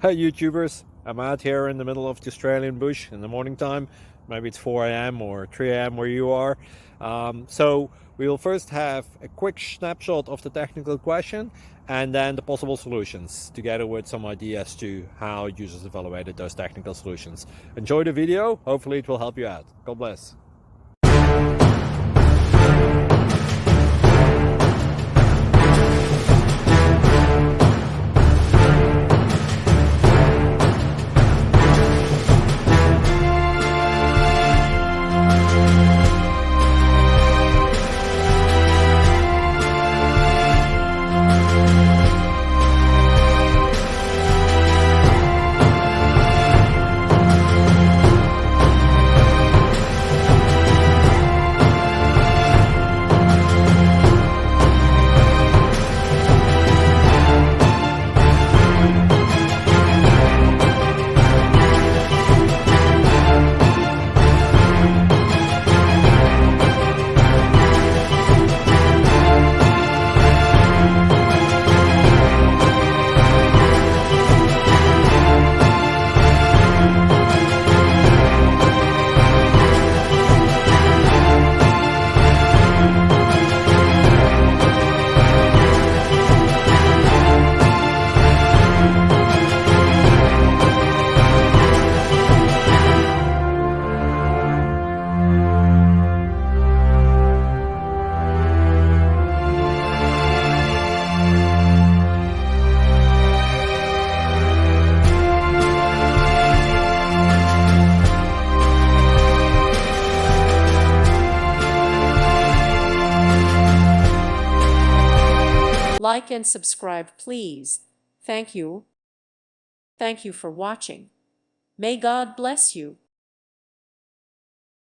Hey YouTubers, I'm out here in the middle of the Australian bush in the morning time. Maybe it's 4 a.m. or 3 a.m. where you are. So we will first have a quick snapshot of the technical question and then the possible solutions, together with some ideas to how users evaluated those technical solutions. Enjoy the video, hopefully it will help you out. God bless. Like and subscribe, please. Thank you. Thank you for watching. May God bless you.